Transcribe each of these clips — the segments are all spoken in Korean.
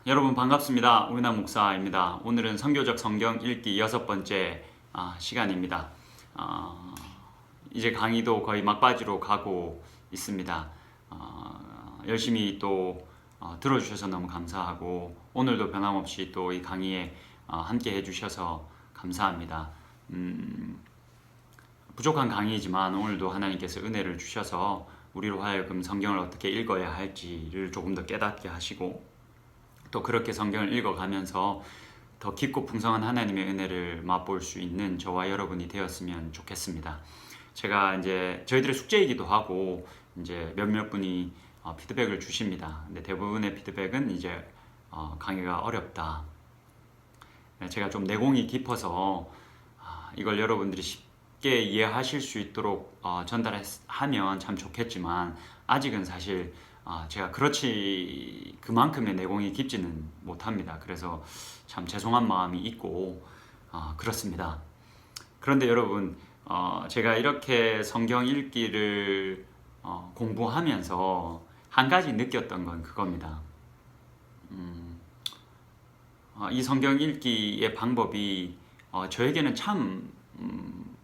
여러분 반갑습니다. 우윤아 목사입니다. 오늘은 선교적 성경 읽기 6번째 시간입니다. 이제 강의도 거의 막바지로 가고 있습니다. 열심히 또 들어주셔서 너무 감사하고 오늘도 변함없이 또 이 강의에 함께 해주셔서 감사합니다. 부족한 강의이지만 오늘도 하나님께서 은혜를 주셔서 우리로 하여금 성경을 어떻게 읽어야 할지를 조금 더 깨닫게 하시고 또 그렇게 성경을 읽어가면서 더 깊고 풍성한 하나님의 은혜를 맛볼 수 있는 저와 여러분이 되었으면 좋겠습니다. 제가 이제 저희들의 숙제이기도 하고 이제 몇몇 분이 피드백을 주십니다. 근데 대부분의 피드백은 이제 강의가 어렵다. 제가 좀 내공이 깊어서 이걸 여러분들이 쉽게 이해하실 수 있도록 전달하면 참 좋겠지만 아직은 사실 제가 그렇지 그만큼의 내공이 깊지는 못합니다. 그래서 참 죄송한 마음이 있고 그렇습니다. 그런데 여러분 제가 이렇게 성경 읽기를 공부하면서 한 가지 느꼈던 건 그겁니다. 이 성경 읽기의 방법이 저에게는 참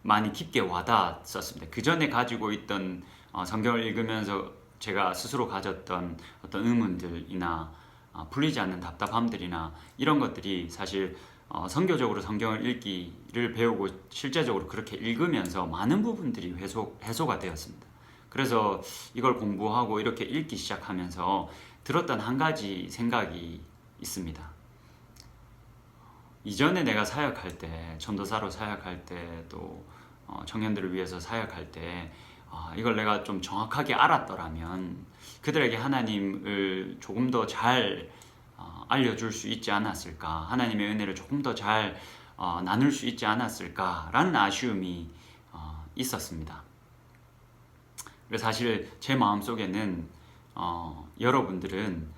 많이 깊게 와닿았었습니다. 그 전에 가지고 있던 성경을 읽으면서 제가 스스로 가졌던 어떤 의문들이나 풀리지 않는 답답함들이나 이런 것들이 사실 선교적으로 성경을 읽기를 배우고 실제적으로 그렇게 읽으면서 많은 부분들이 해소가 되었습니다. 그래서 이걸 공부하고 이렇게 읽기 시작하면서 들었던 한 가지 생각이 있습니다. 이전에 내가 사역할 때, 전도사로 사역할 때, 또 청년들을 위해서 사역할 때 이걸 내가 좀 정확하게 알았더라면 그들에게 하나님을 조금 더 잘 알려줄 수 있지 않았을까, 하나님의 은혜를 조금 더 잘 나눌 수 있지 않았을까라는 아쉬움이 있었습니다. 그래서 사실 제 마음속에는 여러분들은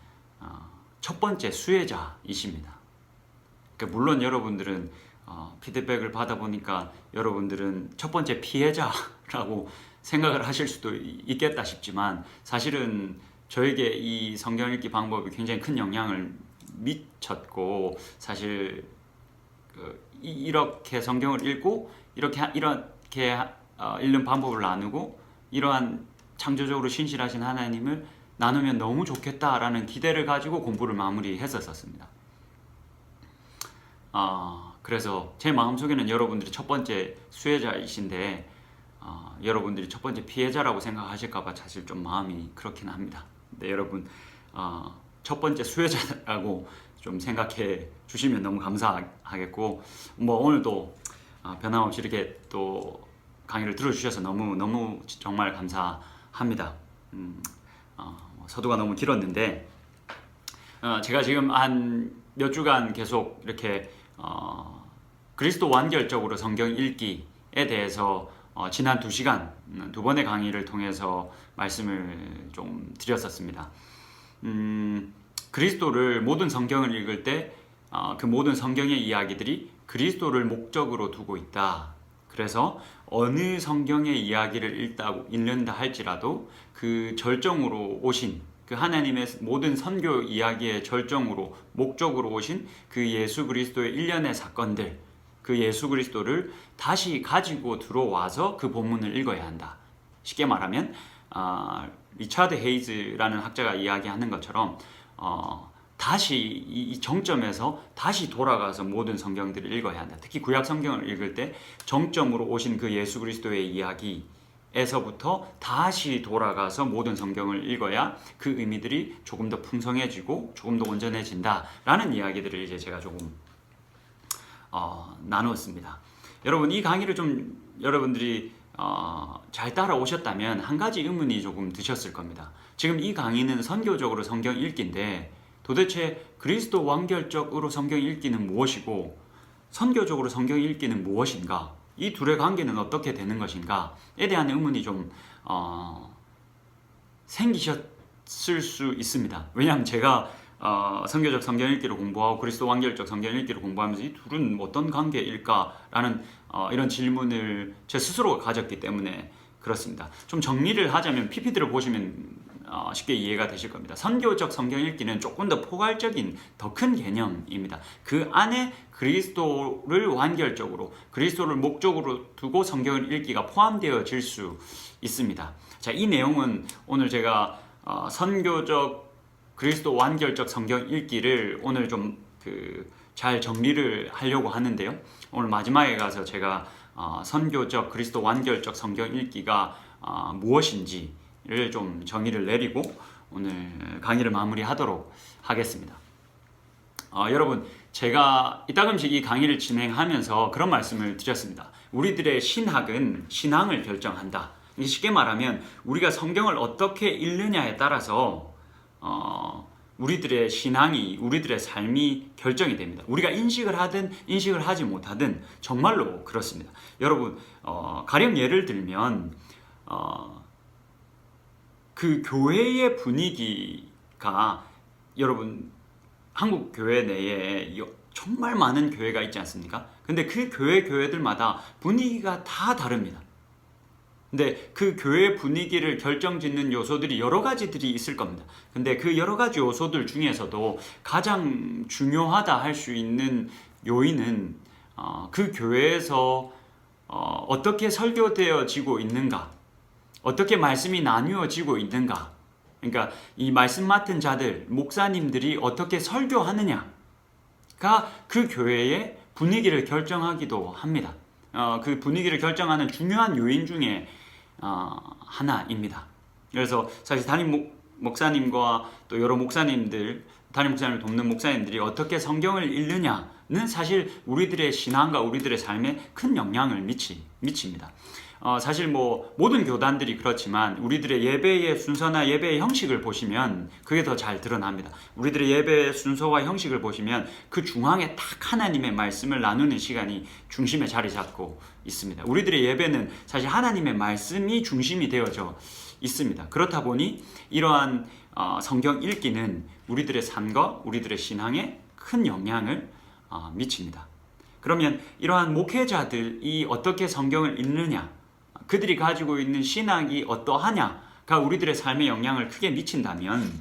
첫 번째 수혜자이십니다. 그러니까 물론 여러분들은 피드백을 받아보니까 여러분들은 첫 번째 피해자라고 생각을 하실 수도 있겠다 싶지만 사실은 저에게 이 성경 읽기 방법이 굉장히 큰 영향을 미쳤고 사실 이렇게 성경을 읽고 이렇게 읽는 방법을 나누고 이러한 창조적으로 신실하신 하나님을 나누면 너무 좋겠다라는 기대를 가지고 공부를 마무리했었습니다. 그래서 제 마음속에는 여러분들이 첫 번째 수혜자이신데 여러분들이 첫 번째 피해자라고 생각하실까봐 사실 좀 마음이 그렇긴 합니다. 근데 여러분 첫 번째 수혜자라고 좀 생각해 주시면 너무 감사하겠고 오늘도 변함없이 이렇게 또 강의를 들어주셔서 너무 정말 감사합니다. 서두가 너무 길었는데 제가 지금 한 몇 주간 계속 이렇게 그리스도 완결적으로 성경 읽기에 대해서 지난 2시간 두 번의 강의를 통해서 말씀을 좀 드렸었습니다. 그리스도를 모든 성경을 읽을 때 그 모든 성경의 이야기들이 그리스도를 목적으로 두고 있다. 그래서 어느 성경의 이야기를 읽는다 할지라도 그 절정으로 오신 그 하나님의 모든 선교 이야기의 절정으로 목적으로 오신 그 예수 그리스도의 일련의 사건들, 그 예수 그리스도를 다시 가지고 들어와서 그 본문을 읽어야 한다. 쉽게 말하면 리차드 헤이즈라는 학자가 이야기하는 것처럼 다시 이 정점에서 다시 돌아가서 모든 성경들을 읽어야 한다. 특히 구약 성경을 읽을 때 정점으로 오신 그 예수 그리스도의 이야기에서부터 다시 돌아가서 모든 성경을 읽어야 그 의미들이 조금 더 풍성해지고 조금 더 온전해진다라는 이야기들을 이제 제가 조금 나누었습니다. 여러분 이 강의를 좀 여러분들이 잘 따라오셨다면 한 가지 의문이 조금 드셨을 겁니다. 지금 이 강의는 선교적으로 성경 읽기인데 도대체 그리스도 완결적으로 성경 읽기는 무엇이고 선교적으로 성경 읽기는 무엇인가? 이 둘의 관계는 어떻게 되는 것인가에 대한 의문이 좀 생기셨을 수 있습니다. 왜냐하면 제가 선교적 성경 읽기를 공부하고 그리스도 완결적 성경 읽기를 공부하면서 이 둘은 어떤 관계일까라는 이런 질문을 제 스스로가 가졌기 때문에 그렇습니다. 좀 정리를 하자면 PPT를 보시면 쉽게 이해가 되실 겁니다. 선교적 성경 읽기는 조금 더 포괄적인 더 큰 개념입니다. 그 안에 그리스도를 완결적으로 그리스도를 목적으로 두고 성경을 읽기가 포함되어질 수 있습니다. 자, 이 내용은 오늘 제가 선교적 그리스도 완결적 성경 읽기를 오늘 좀 잘 정리를 하려고 하는데요. 오늘 마지막에 가서 제가 선교적 그리스도 완결적 성경 읽기가 무엇인지를 좀 정의를 내리고 오늘 강의를 마무리하도록 하겠습니다. 여러분, 제가 이따금씩 이 강의를 진행하면서 그런 말씀을 드렸습니다. 우리들의 신학은 신앙을 결정한다. 쉽게 말하면 우리가 성경을 어떻게 읽느냐에 따라서 우리들의 신앙이, 우리들의 삶이 결정이 됩니다. 우리가 인식을 하든 인식을 하지 못하든 정말로 그렇습니다. 여러분, 가령 예를 들면 그 교회의 분위기가, 여러분, 한국 교회 내에 정말 많은 교회가 있지 않습니까? 근데 그 교회들마다 분위기가 다 다릅니다. 근데 그 교회 분위기를 결정짓는 요소들이 여러 가지들이 있을 겁니다. 근데 그 여러 가지 요소들 중에서도 가장 중요하다 할 수 있는 요인은 그 교회에서 어떻게 설교되어지고 있는가, 어떻게 말씀이 나누어지고 있는가, 그러니까 이 말씀 맡은 자들, 목사님들이 어떻게 설교하느냐가 그 교회의 분위기를 결정하기도 합니다. 그 분위기를 결정하는 중요한 요인 중에 하나입니다. 그래서 사실 담임 목사님과 또 여러 목사님들, 담임 목사님을 돕는 목사님들이 어떻게 성경을 읽느냐는 사실 우리들의 신앙과 우리들의 삶에 큰 영향을 미칩니다. 사실 모든 교단들이 그렇지만 우리들의 예배의 순서나 예배의 형식을 보시면 그게 더 잘 드러납니다. 우리들의 예배의 순서와 형식을 보시면 그 중앙에 딱 하나님의 말씀을 나누는 시간이 중심에 자리 잡고 있습니다. 우리들의 예배는 사실 하나님의 말씀이 중심이 되어져 있습니다. 그렇다 보니 이러한 성경 읽기는 우리들의 삶과 우리들의 신앙에 큰 영향을 미칩니다. 그러면 이러한 목회자들이 어떻게 성경을 읽느냐, 그들이 가지고 있는 신학이 어떠하냐가 우리들의 삶에 영향을 크게 미친다면,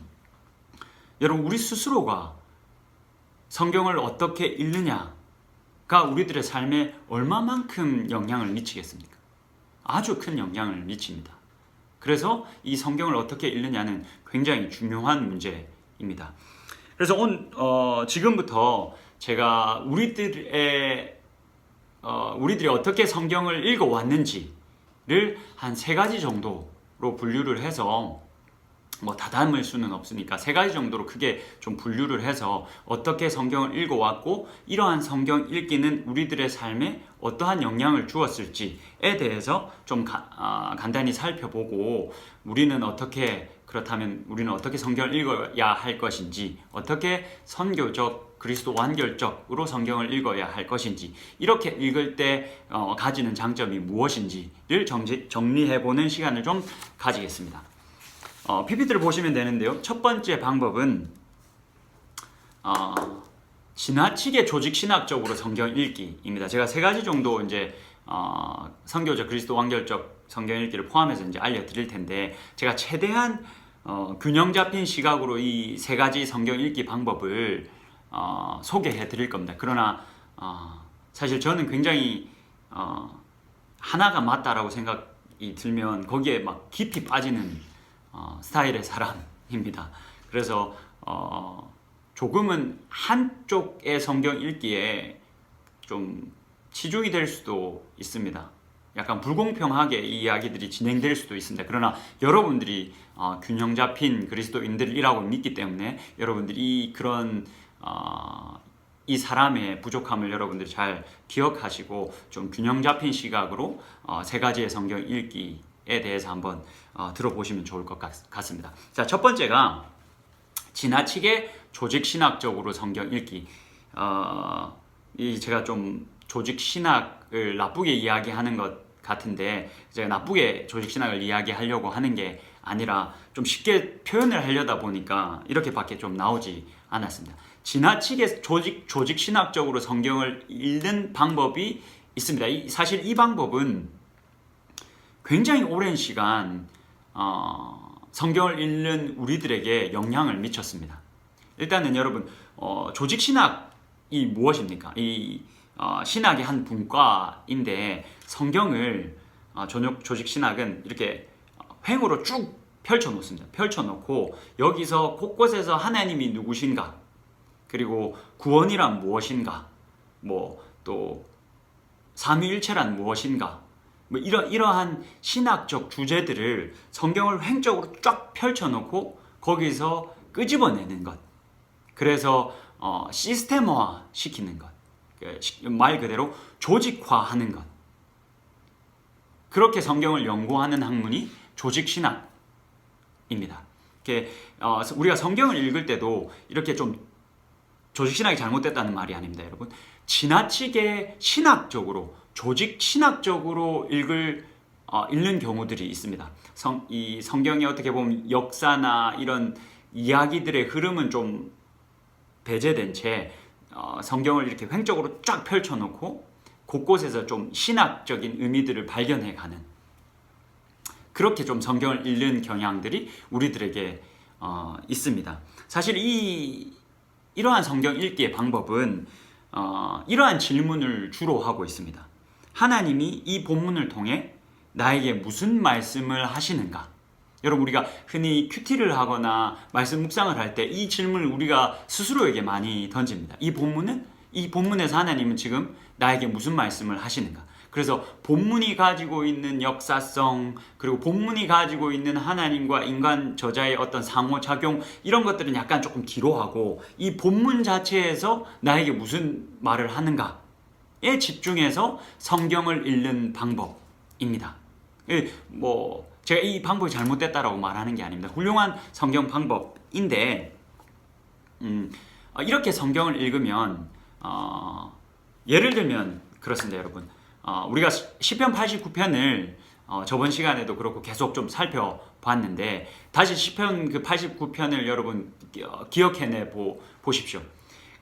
여러분, 우리 스스로가 성경을 어떻게 읽느냐가 우리들의 삶에 얼마만큼 영향을 미치겠습니까? 아주 큰 영향을 미칩니다. 그래서 이 성경을 어떻게 읽느냐는 굉장히 중요한 문제입니다. 그래서 지금부터 제가 우리들이 어떻게 성경을 읽어왔는지 한 3가지 정도로 분류를 해서, 다 담을 수는 없으니까 3가지 정도로 크게 좀 분류를 해서 어떻게 성경을 읽어왔고 이러한 성경 읽기는 우리들의 삶에 어떠한 영향을 주었을지에 대해서 좀 간단히 살펴보고, 그렇다면 우리는 어떻게 성경을 읽어야 할 것인지, 어떻게 선교적 그리스도 완결적으로 성경을 읽어야 할 것인지, 이렇게 읽을 때 가지는 장점이 무엇인지를 정리해보는 시간을 좀 가지겠습니다. PPT를 보시면 되는데요. 첫 번째 방법은 지나치게 조직신학적으로 성경 읽기입니다. 제가 3가지 정도 이제 선교적 그리스도 완결적 성경 읽기를 포함해서 이제 알려드릴 텐데, 제가 최대한 균형 잡힌 시각으로 이 3가지 성경 읽기 방법을 소개해 드릴 겁니다. 그러나 사실 저는 굉장히 하나가 맞다라고 생각이 들면 거기에 막 깊이 빠지는 스타일의 사람입니다. 그래서 조금은 한쪽의 성경 읽기에 좀 치중이 될 수도 있습니다. 약간 불공평하게 이 이야기들이 진행될 수도 있습니다. 그러나 여러분들이 균형 잡힌 그리스도인들이라고 믿기 때문에 여러분들이 그런 이 사람의 부족함을 여러분들이 잘 기억하시고 좀 균형 잡힌 시각으로 3가지의 성경 읽기에 대해서 한번 들어보시면 좋을 것 같습니다. 자, 첫 번째가 지나치게 조직신학적으로 성경 읽기. 제가 좀 조직신학을 나쁘게 이야기하는 것 같은데, 제가 나쁘게 조직신학을 이야기하려고 하는 게 아니라 좀 쉽게 표현을 하려다 보니까 이렇게밖에 좀 나오지 않았습니다. 지나치게 조직신학적으로 성경을 읽는 방법이 있습니다. 사실 이 방법은 굉장히 오랜 시간 성경을 읽는 우리들에게 영향을 미쳤습니다. 일단은 여러분 조직 신학이 무엇입니까? 이 신학의 한 분과인데 성경을 조직 신학은 이렇게 횡으로 쭉 펼쳐 놓습니다. 펼쳐 놓고 여기서 곳곳에서 하나님이 누구신가, 그리고 구원이란 무엇인가, 뭐 또 삼위일체란 무엇인가, 뭐 이러한 신학적 주제들을 성경을 횡적으로 쫙 펼쳐 놓고 거기서 끄집어내는 것. 그래서 시스템화 시키는 것. 말 그대로 조직화하는 것. 그렇게 성경을 연구하는 학문이 조직신학입니다. 우리가 성경을 읽을 때도 이렇게 좀 조직신학이 잘못됐다는 말이 아닙니다, 여러분. 지나치게 신학적으로, 조직신학적으로 읽는 경우들이 있습니다. 이 성경이 어떻게 보면 역사나 이런 이야기들의 흐름은 좀 배제된 채 성경을 이렇게 횡적으로 쫙 펼쳐놓고 곳곳에서 좀 신학적인 의미들을 발견해가는, 그렇게 좀 성경을 읽는 경향들이 우리들에게 있습니다. 사실 이러한 성경 읽기의 방법은 이러한 질문을 주로 하고 있습니다. 하나님이 이 본문을 통해 나에게 무슨 말씀을 하시는가? 여러분, 우리가 흔히 큐티를 하거나 말씀 묵상을 할 때 이 질문을 우리가 스스로에게 많이 던집니다. 이 본문에서 하나님은 지금 나에게 무슨 말씀을 하시는가? 그래서 본문이 가지고 있는 역사성, 그리고 본문이 가지고 있는 하나님과 인간 저자의 어떤 상호작용, 이런 것들은 약간 조금 뒤로 하고 이 본문 자체에서 나에게 무슨 말을 하는가에 집중해서 성경을 읽는 방법입니다. 제가 이 방법이 잘못됐다라고 말하는 게 아닙니다. 훌륭한 성경 방법인데, 이렇게 성경을 읽으면 예를 들면 그렇습니다, 여러분. 우리가 시편 89편을 저번 시간에도 그렇고 계속 좀 살펴봤는데, 다시 시편 그 89편을 여러분 기억해내 보십시오.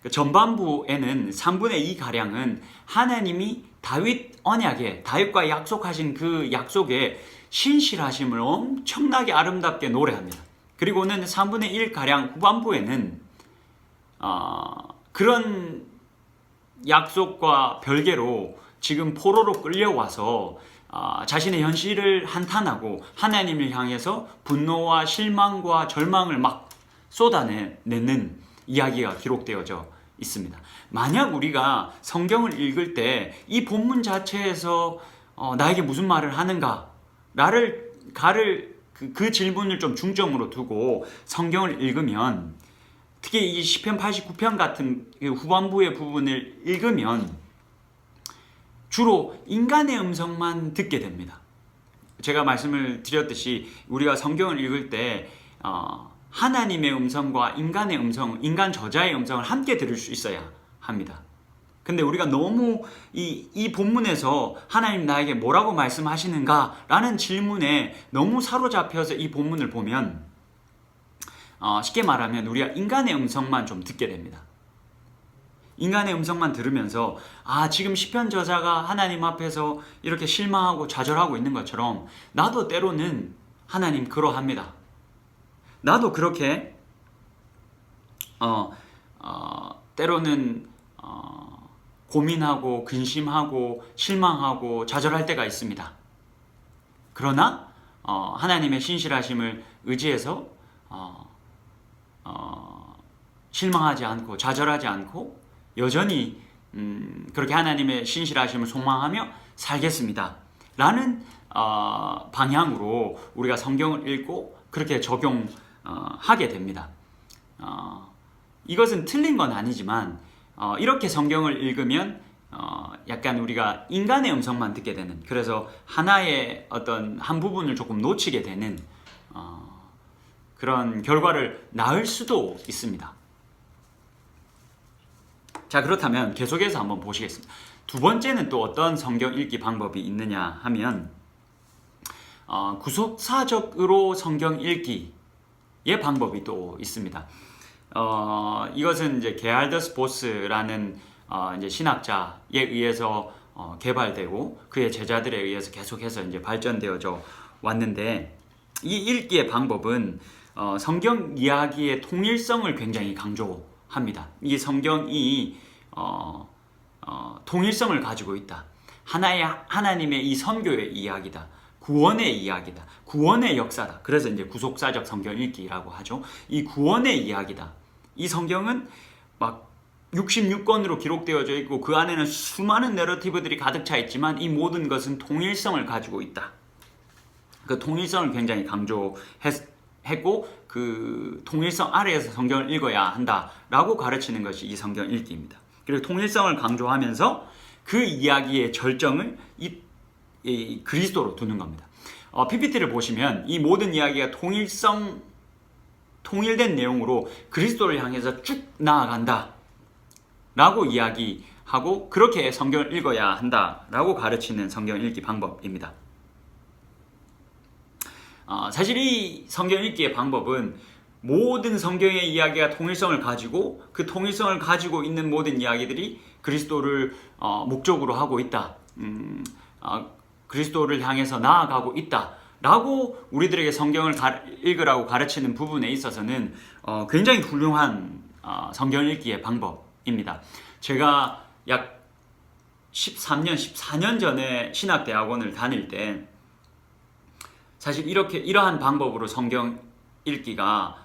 그 전반부에는 3분의 2 가량은 하나님이 다윗 언약에, 다윗과 약속하신 그 약속에 신실하심을 엄청나게 아름답게 노래합니다. 그리고는 3분의 1 가량 후반부에는 그런 약속과 별개로 지금 포로로 끌려와서 자신의 현실을 한탄하고 하나님을 향해서 분노와 실망과 절망을 막 쏟아내는 이야기가 기록되어져 있습니다. 만약 우리가 성경을 읽을 때 이 본문 자체에서 나에게 무슨 말을 하는가 그 질문을 좀 중점으로 두고 성경을 읽으면, 특히 이 시편 89편 같은 후반부의 부분을 읽으면 주로 인간의 음성만 듣게 됩니다. 제가 말씀을 드렸듯이 우리가 성경을 읽을 때 하나님의 음성과 인간의 음성, 인간 저자의 음성을 함께 들을 수 있어야 합니다. 근데 우리가 너무 이 본문에서 하나님 나에게 뭐라고 말씀하시는가 라는 질문에 너무 사로잡혀서 이 본문을 보면 쉽게 말하면 우리가 인간의 음성만 좀 듣게 됩니다. 인간의 음성만 들으면서 지금 시편 저자가 하나님 앞에서 이렇게 실망하고 좌절하고 있는 것처럼 나도 때로는 하나님 그러합니다. 나도 그렇게 때로는 고민하고 근심하고 실망하고 좌절할 때가 있습니다. 그러나 하나님의 신실하심을 의지해서 실망하지 않고 좌절하지 않고 여전히 그렇게 하나님의 신실하심을 소망하며 살겠습니다 라는 방향으로 우리가 성경을 읽고 그렇게 적용하게 됩니다. 이것은 틀린 건 아니지만 이렇게 성경을 읽으면 약간 우리가 인간의 음성만 듣게 되는, 그래서 하나의 어떤 한 부분을 조금 놓치게 되는 그런 결과를 낳을 수도 있습니다. 자, 그렇다면 계속해서 한번 보시겠습니다. 두 번째는 또 어떤 성경 읽기 방법이 있느냐 하면 구속사적으로 성경 읽기의 방법이 또 있습니다. 이것은 이제 게할더스 보스라는 이제 신학자에 의해서 개발되고 그의 제자들에 의해서 계속해서 이제 발전되어져 왔는데, 이 읽기의 방법은 성경 이야기의 통일성을 굉장히 강조합니다. 이 성경이 통일성을 가지고 있다. 하나님의 이 선교의 이야기다. 구원의 이야기다. 구원의 역사다. 그래서 이제 구속사적 성경 읽기라고 하죠. 이 구원의 이야기다. 이 성경은 막 66권으로 기록되어져 있고 그 안에는 수많은 내러티브들이 가득 차 있지만 이 모든 것은 통일성을 가지고 있다. 그 통일성을 굉장히 강조했고 그 통일성 아래에서 성경을 읽어야 한다라고 가르치는 것이 이 성경 읽기입니다. 그리고 통일성을 강조하면서 그 이야기의 절정을 이 그리스도로 두는 겁니다. PPT를 보시면 이 모든 이야기가 통일된 내용으로 그리스도를 향해서 쭉 나아간다 라고 이야기하고 그렇게 성경을 읽어야 한다 라고 가르치는 성경 읽기 방법입니다. 사실 이 성경 읽기의 방법은 모든 성경의 이야기가 통일성을 가지고 그 통일성을 가지고 있는 모든 이야기들이 그리스도를 목적으로 하고 있다. 그리스도를 향해서 나아가고 있다. 라고 우리들에게 성경을 읽으라고 가르치는 부분에 있어서는 굉장히 훌륭한 성경 읽기의 방법입니다. 제가 약 14년 전에 신학대학원을 다닐 때 사실 이러한 방법으로 성경 읽기가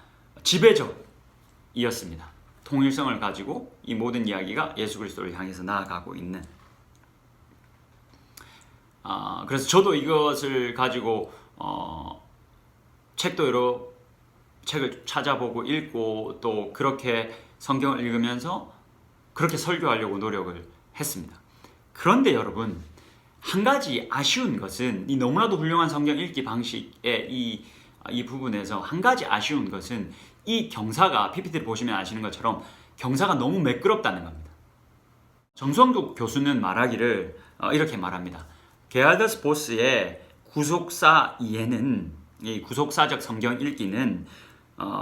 지배적이었습니다. 통일성을 가지고 이 모든 이야기가 예수 그리스도를 향해서 나아가고 있는. 그래서 저도 이것을 가지고 여러 책을 찾아보고 읽고 또 그렇게 성경을 읽으면서 그렇게 설교하려고 노력을 했습니다. 그런데 여러분, 한 가지 아쉬운 것은 이 너무나도 훌륭한 성경 읽기 방식의 이 부분에서 한 가지 아쉬운 것은 이 경사가 PPT를 보시면 아시는 것처럼 경사가 너무 매끄럽다는 겁니다. 정성국 교수는 말하기를 이렇게 말합니다. 게할더스 보스의 구속사 이해는 이 구속사적 성경 읽기는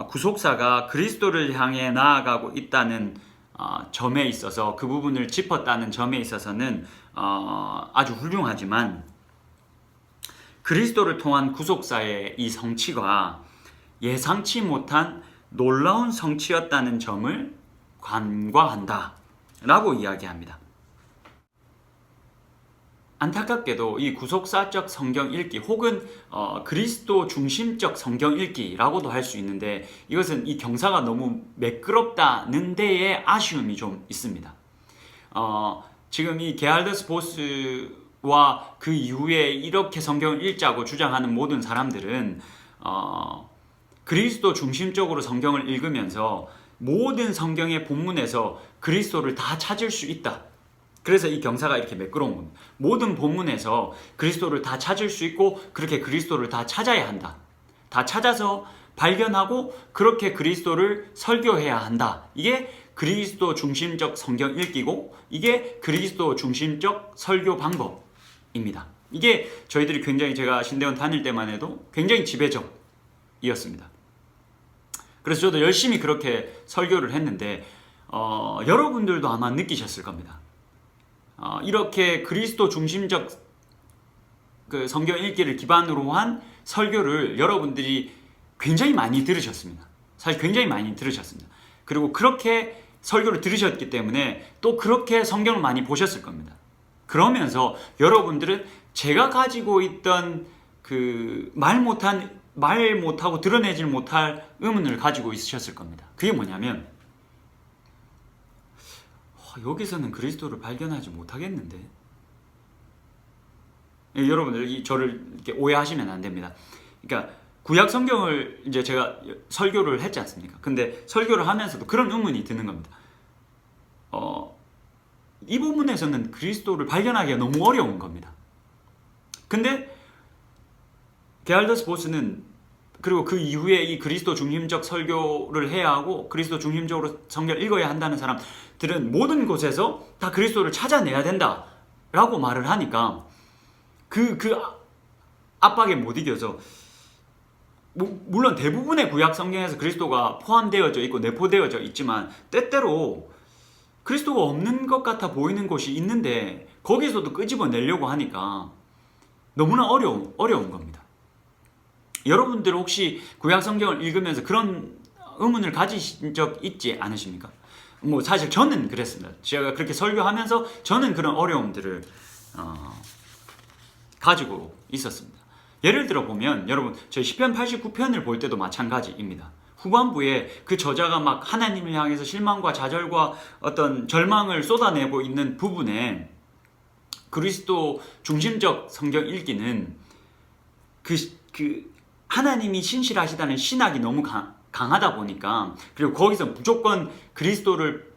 구속사가 그리스도를 향해 나아가고 있다는 점에 있어서 그 부분을 짚었다는 점에 있어서는 아주 훌륭하지만 그리스도를 통한 구속사의 이 성취가 예상치 못한 놀라운 성취였다는 점을 간과한다 라고 이야기합니다. 안타깝게도 이 구속사적 성경 읽기 혹은 그리스도 중심적 성경 읽기라고도 할 수 있는데 이것은 이 경사가 너무 매끄럽다는 데에 아쉬움이 좀 있습니다. 지금 이 게할더스 보스와 그 이후에 이렇게 성경을 읽자고 주장하는 모든 사람들은 그리스도 중심적으로 성경을 읽으면서 모든 성경의 본문에서 그리스도를 다 찾을 수 있다. 그래서 이 경사가 이렇게 매끄러운 겁니다. 모든 본문에서 그리스도를 다 찾을 수 있고 그렇게 그리스도를 다 찾아야 한다. 다 찾아서 발견하고 그렇게 그리스도를 설교해야 한다. 이게 그리스도 중심적 성경 읽기고 이게 그리스도 중심적 설교 방법입니다. 이게 저희들이 굉장히 제가 신대원 다닐 때만 해도 굉장히 지배적이었습니다. 그래서 저도 열심히 그렇게 설교를 했는데 여러분들도 아마 느끼셨을 겁니다. 이렇게 그리스도 중심적 그 성경 읽기를 기반으로 한 설교를 여러분들이 굉장히 많이 들으셨습니다. 사실 굉장히 많이 들으셨습니다. 그리고 그렇게 설교를 들으셨기 때문에 또 그렇게 성경을 많이 보셨을 겁니다. 그러면서 여러분들은 제가 가지고 있던 그 말 못하고 드러내질 못할 의문을 가지고 있으셨을 겁니다. 그게 뭐냐면 여기서는 그리스도를 발견하지 못하겠는데 여러분들 저를 이렇게 오해하시면 안 됩니다. 그러니까 구약 성경을 이제 제가 설교를 했지 않습니까? 근데 설교를 하면서도 그런 의문이 드는 겁니다. 이 부분에서는 그리스도를 발견하기가 너무 어려운 겁니다. 근데 게할더스 보스는 그리고 그 이후에 이 그리스도 중심적 설교를 해야 하고 그리스도 중심적으로 성경을 읽어야 한다는 사람들은 모든 곳에서 다 그리스도를 찾아내야 된다 라고 말을 하니까 그 압박에 못 이겨서 물론 대부분의 구약 성경에서 그리스도가 포함되어져 있고 내포되어져 있지만 때때로 그리스도가 없는 것 같아 보이는 곳이 있는데 거기서도 끄집어내려고 하니까 너무나 어려운 겁니다. 여러분들 혹시 구약 성경을 읽으면서 그런 의문을 가지신 적 있지 않으십니까? 뭐 사실 저는 그랬습니다. 제가 그렇게 설교하면서 저는 그런 어려움들을 가지고 있었습니다. 예를 들어 보면 여러분 저희 시편 89편을 볼 때도 마찬가지입니다. 후반부에 그 저자가 막 하나님을 향해서 실망과 좌절과 어떤 절망을 쏟아내고 있는 부분에 그리스도 중심적 성경 읽기는 그 하나님이 신실하시다는 신학이 너무 강하다 보니까, 그리고 거기서 무조건 그리스도를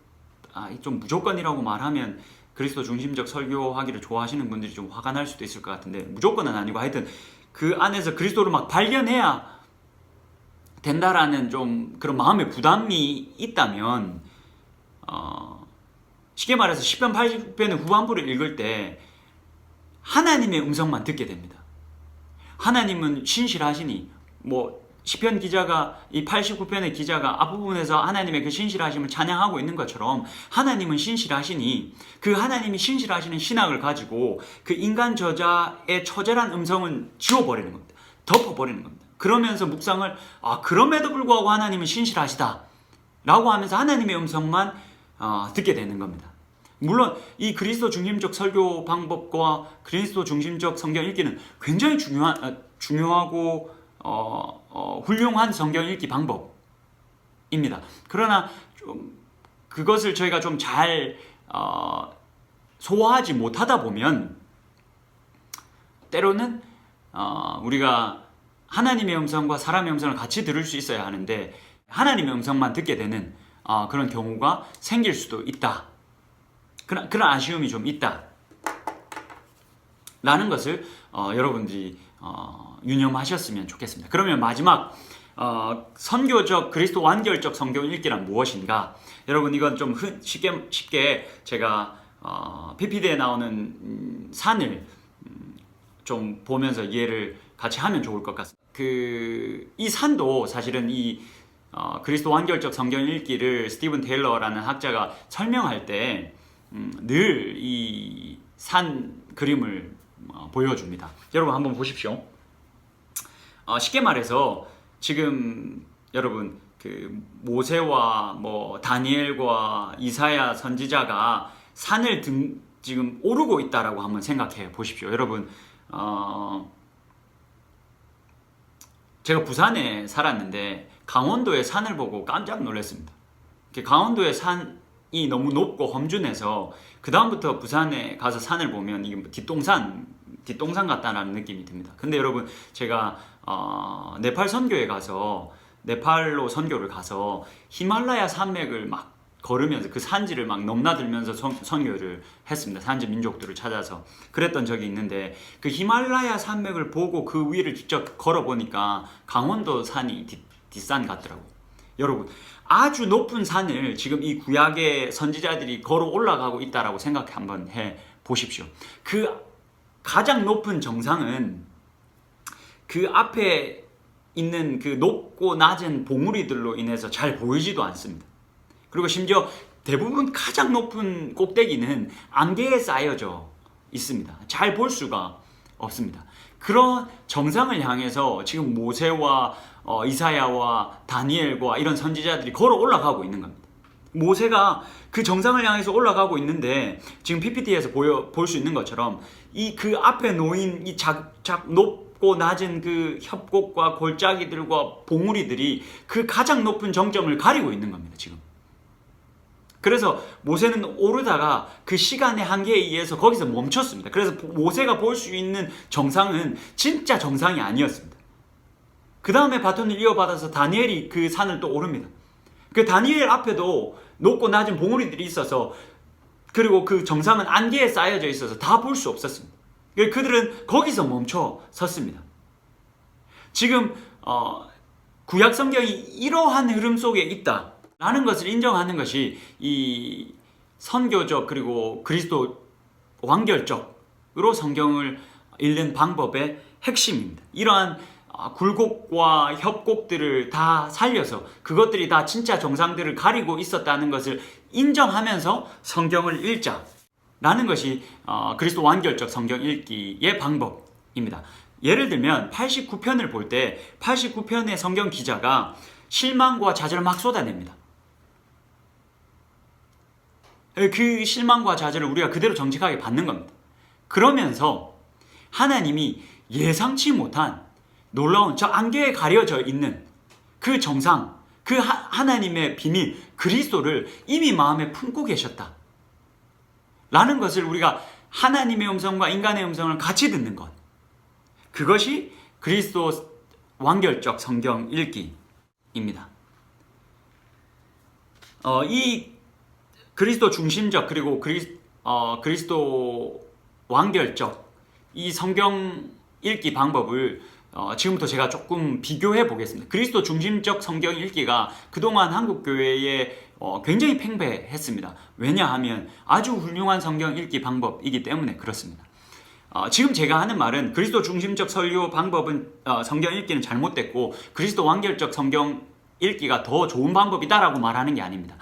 좀 무조건이라고 말하면 그리스도 중심적 설교하기를 좋아하시는 분들이 좀 화가 날 수도 있을 것 같은데, 무조건은 아니고 하여튼 그 안에서 그리스도를 막 발견해야 된다라는 좀 그런 마음의 부담이 있다면 쉽게 말해서 시편 89편의 후반부를 읽을 때 하나님의 음성만 듣게 됩니다. 하나님은 신실하시니, 뭐 시편 기자가 이 89편의 기자가 앞부분에서 하나님의 그 신실하심을 찬양하고 있는 것처럼 하나님은 신실하시니 그 하나님이 신실하시는 신학을 가지고 그 인간 저자의 처절한 음성은 지워버리는 겁니다. 덮어버리는 겁니다. 그러면서 묵상을 그럼에도 불구하고 하나님은 신실하시다 라고 하면서 하나님의 음성만 듣게 되는 겁니다. 물론 이 그리스도 중심적 설교 방법과 그리스도 중심적 성경 읽기는 굉장히 중요하고 훌륭한 성경 읽기 방법입니다. 그러나 좀 그것을 저희가 좀 잘 소화하지 못하다 보면 때로는 우리가 하나님의 음성과 사람의 음성을 같이 들을 수 있어야 하는데 하나님의 음성만 듣게 되는 그런 경우가 생길 수도 있다. 그런 아쉬움이 좀 있다 라는 것을 여러분들이 유념하셨으면 좋겠습니다. 그러면 마지막 선교적 그리스도 완결적 성경 읽기란 무엇인가? 여러분 이건 좀 쉽게 제가 PPD에 나오는 산을 좀 보면서 이해를 같이 하면 좋을 것 같습니다. 이 산도 사실은 이 그리스도 완결적 성경 읽기를 스티븐 테일러라는 학자가 설명할 때 늘 이 산 그림을 보여줍니다. 여러분 한번 보십시오. 쉽게 말해서 지금 여러분 그 모세와 뭐 다니엘과 이사야 선지자가 산을 지금 오르고 있다라고 한번 생각해 보십시오. 여러분 제가 부산에 살았는데 강원도의 산을 보고 깜짝 놀랐습니다. 강원도의 산이 너무 높고 험준해서 그 다음부터 부산에 가서 산을 보면 이게 뒷동산 같다라는 느낌이 듭니다. 근데 여러분 제가 네팔 선교에 가서 네팔로 선교를 가서 히말라야 산맥을 막 걸으면서 그 산지를 막 넘나들면서 선교를 했습니다. 산지 민족들을 찾아서 그랬던 적이 있는데 그 히말라야 산맥을 보고 그 위를 직접 걸어보니까 강원도 산이 뒷산 같더라고요. 여러분 아주 높은 산을 지금 이 구약의 선지자들이 걸어 올라가고 있다라고 생각 한번 해 보십시오. 그 가장 높은 정상은 그 앞에 있는 그 높고 낮은 봉우리들로 인해서 잘 보이지도 않습니다. 그리고 심지어 대부분 가장 높은 꼭대기는 안개에 쌓여져 있습니다. 잘 볼 수가 없습니다. 그런 정상을 향해서 지금 모세와 이사야와 다니엘과 이런 선지자들이 걸어 올라가고 있는 겁니다. 모세가 그 정상을 향해서 올라가고 있는데 지금 PPT에서 볼 수 있는 것처럼 그 앞에 놓인 이 높고 낮은 그 협곡과 골짜기들과 봉우리들이 그 가장 높은 정점을 가리고 있는 겁니다. 지금. 그래서 모세는 오르다가 그 시간의 한계에 의해서 거기서 멈췄습니다. 그래서 모세가 볼 수 있는 정상은 진짜 정상이 아니었습니다. 그 다음에 바톤을 이어받아서 다니엘이 그 산을 또 오릅니다. 그 다니엘 앞에도 높고 낮은 봉우리들이 있어서, 그리고 그 정상은 안개에 쌓여져 있어서 다 볼 수 없었습니다. 그들은 거기서 멈춰 섰습니다. 지금 구약 성경이 이러한 흐름 속에 있다 라는 것을 인정하는 것이 이 선교적 그리고 그리스도 완결적으로 성경을 읽는 방법의 핵심입니다. 이러한 굴곡과 협곡들을 다 살려서 그것들이 다 진짜 정상들을 가리고 있었다는 것을 인정하면서 성경을 읽자라는 것이 그리스도 완결적 성경 읽기의 방법입니다. 예를 들면 89편을 볼 때 89편의 성경 기자가 실망과 좌절을 막 쏟아냅니다. 그 실망과 좌절을 우리가 그대로 정직하게 받는 겁니다. 그러면서 하나님이 예상치 못한 놀라운 저 안개에 가려져 있는 그 정상, 그 하나님의 비밀, 그리스도를 이미 마음에 품고 계셨다 라는 것을 우리가 하나님의 음성과 인간의 음성을 같이 듣는 것, 그것이 그리스도 완결적 성경 읽기입니다. 이 그리스도 중심적 그리고 그리스도 완결적 이 성경 읽기 방법을 지금부터 제가 조금 비교해 보겠습니다. 그리스도 중심적 성경 읽기가 그동안 한국교회에 굉장히 팽배했습니다. 왜냐하면 아주 훌륭한 성경 읽기 방법이기 때문에 그렇습니다. 지금 제가 하는 말은 그리스도 중심적 설교 방법은 성경 읽기는 잘못됐고 그리스도 완결적 성경 읽기가 더 좋은 방법이다라고 말하는 게 아닙니다.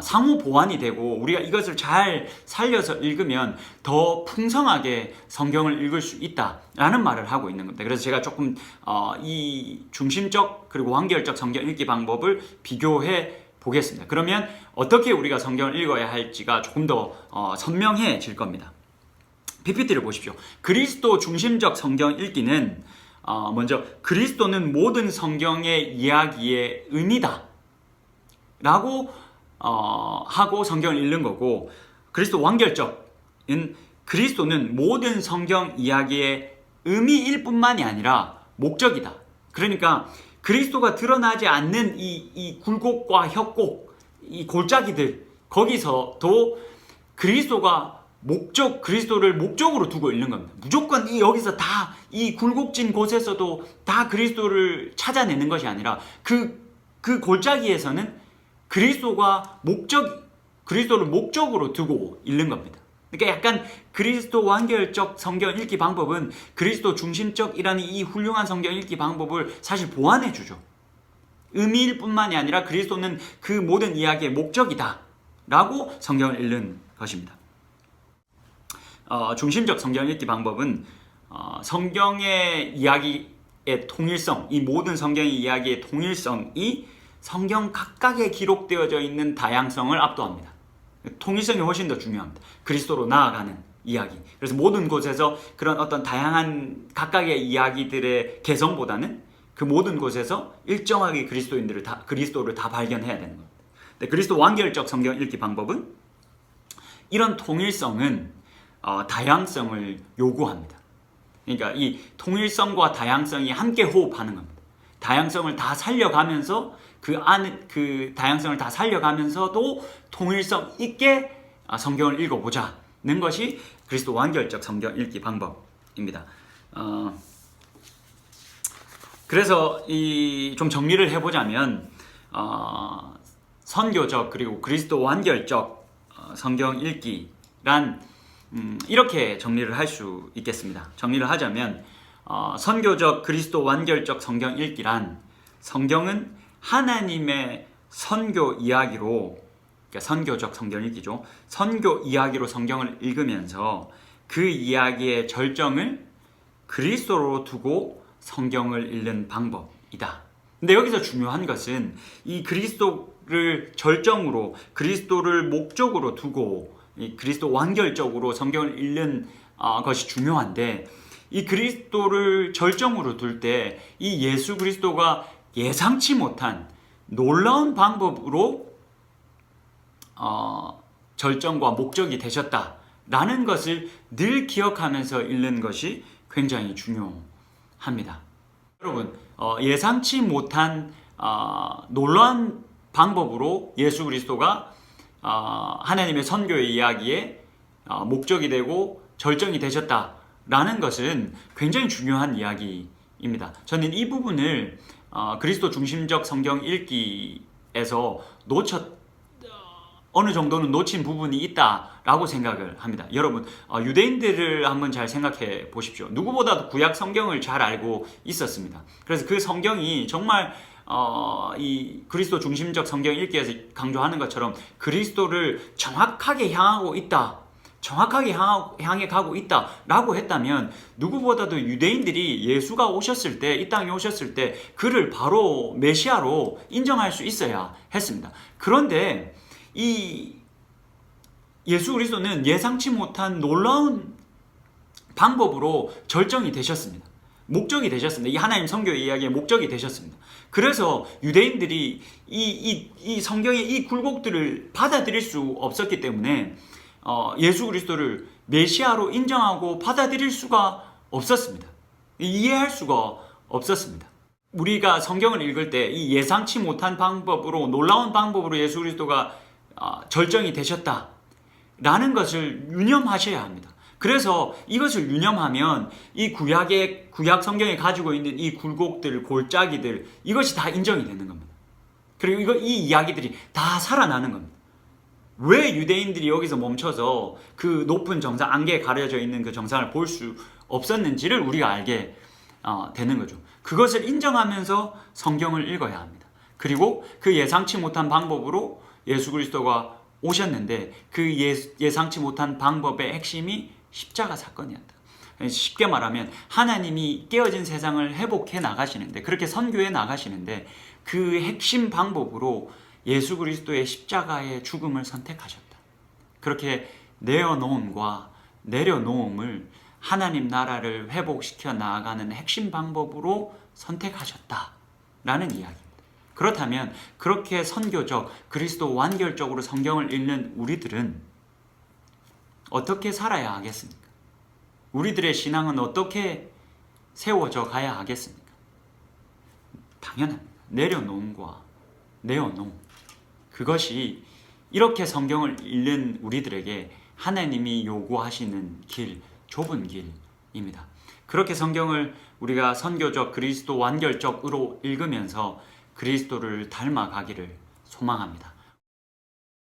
상호 보완이 되고 우리가 이것을 잘 살려서 읽으면 더 풍성하게 성경을 읽을 수 있다라는 말을 하고 있는 겁니다. 그래서 제가 조금 이 중심적 그리고 완결적 성경 읽기 방법을 비교해 보겠습니다. 그러면 어떻게 우리가 성경을 읽어야 할지가 조금 더 선명해질 겁니다. PPT를 보십시오. 그리스도 중심적 성경 읽기는 먼저 그리스도는 모든 성경의 이야기의 의미다 라고 하고 성경을 읽는 거고, 그리스도 완결적은 그리스도는 모든 성경 이야기의 의미일 뿐만이 아니라 목적이다. 그러니까 그리스도가 드러나지 않는 이 굴곡과 협곡, 이 골짜기들, 거기서도 그리스도를 목적으로 두고 읽는 겁니다. 무조건 여기서 다 이 굴곡진 곳에서도 다 그리스도를 찾아내는 것이 아니라 그 골짜기에서는 그리스도를 목적으로 두고 읽는 겁니다. 그러니까 약간 그리스도 완결적 성경 읽기 방법은 그리스도 중심적이라는 이 훌륭한 성경 읽기 방법을 사실 보완해 주죠. 의미일 뿐만이 아니라 그리스도는 그 모든 이야기의 목적이다 라고 성경을 읽는 것입니다. 중심적 성경 읽기 방법은 성경의 이야기의 통일성, 이 모든 성경의 이야기의 통일성이 성경 각각에 기록되어져 있는 다양성을 압도합니다. 통일성이 훨씬 더 중요합니다. 그리스도로 나아가는 이야기. 그래서 모든 곳에서 그런 어떤 다양한 각각의 이야기들의 개성보다는 그 모든 곳에서 일정하게 그리스도를 다 발견해야 되는 겁니다. 그리스도 완결적 성경 읽기 방법은 이런 통일성은 다양성을 요구합니다. 그러니까 이 통일성과 다양성이 함께 호흡하는 겁니다. 다양성을 다 살려가면서 그 다양성을 다 살려가면서도 통일성 있게 성경을 읽어보자는 것이 그리스도 완결적 성경 읽기 방법입니다. 그래서 좀 정리를 해보자면 선교적 그리고 그리스도 완결적 성경 읽기란 이렇게 정리를 할 수 있겠습니다. 정리를 하자면 선교적 그리스도 완결적 성경 읽기란 성경은 하나님의 선교 이야기로, 그러니까 선교적 성경 읽기죠. 선교 이야기로 성경을 읽으면서 그 이야기의 절정을 그리스도로 두고 성경을 읽는 방법이다. 근데 여기서 중요한 것은 이 그리스도를 절정으로, 그리스도를 목적으로 두고 이 그리스도 완결적으로 성경을 읽는 것이 중요한데, 이 그리스도를 절정으로 둘 때 이 예수 그리스도가 예상치 못한 놀라운 방법으로 절정과 목적이 되셨다라는 것을 늘 기억하면서 읽는 것이 굉장히 중요합니다. 여러분, 예상치 못한 놀라운 방법으로 예수 그리스도가 하나님의 선교의 이야기에 목적이 되고 절정이 되셨다라는 것은 굉장히 중요한 이야기입니다. 저는 이 부분을 그리스도 중심적 성경 읽기에서 어느 정도는 놓친 부분이 있다라고 생각을 합니다. 여러분, 유대인들을 한번 잘 생각해 보십시오. 누구보다도 구약 성경을 잘 알고 있었습니다. 그래서 그 성경이 정말 이 그리스도 중심적 성경 읽기에서 강조하는 것처럼 그리스도를 정확하게 향하고 있다, 정확하게 향해 가고 있다라고 했다면 누구보다도 유대인들이 예수가 오셨을 때, 이 땅에 오셨을 때 그를 바로 메시아로 인정할 수 있어야 했습니다. 그런데 이 예수 그리스도는 예상치 못한 놀라운 방법으로 절정이 되셨습니다. 목적이 되셨습니다. 이 하나님 성교의 이야기의 목적이 되셨습니다. 그래서 유대인들이 이 성경의 이 굴곡들을 받아들일 수 없었기 때문에 예수 그리스도를 메시아로 인정하고 받아들일 수가 없었습니다. 이해할 수가 없었습니다. 우리가 성경을 읽을 때 이 예상치 못한 방법으로, 놀라운 방법으로 예수 그리스도가 절정이 되셨다라는 것을 유념하셔야 합니다. 그래서 이것을 유념하면 이 구약 성경에 가지고 있는 이 굴곡들, 골짜기들, 이것이 다 인정이 되는 겁니다. 그리고 이 이야기들이 다 살아나는 겁니다. 왜 유대인들이 여기서 멈춰서 그 높은 정상, 안개에 가려져 있는 그 정상을 볼 수 없었는지를 우리가 알게 되는 거죠. 그것을 인정하면서 성경을 읽어야 합니다. 그리고 그 예상치 못한 방법으로 예수 그리스도가 오셨는데 그 예상치 못한 방법의 핵심이 십자가 사건이었다. 쉽게 말하면 하나님이 깨어진 세상을 회복해 나가시는데, 그렇게 선교해 나가시는데 그 핵심 방법으로 예수 그리스도의 십자가의 죽음을 선택하셨다. 그렇게 내어놓음과 내려놓음을 하나님 나라를 회복시켜 나아가는 핵심 방법으로 선택하셨다라는 이야기입니다. 그렇다면 그렇게 선교적, 그리스도 완결적으로 성경을 읽는 우리들은 어떻게 살아야 하겠습니까? 우리들의 신앙은 어떻게 세워져 가야 하겠습니까? 당연합니다. 내려놓음과 내어놓음. 그것이 이렇게 성경을 읽는 우리들에게 하나님이 요구하시는 길, 좁은 길입니다. 그렇게 성경을 우리가 선교적, 그리스도 완결적으로 읽으면서 그리스도를 닮아가기를 소망합니다.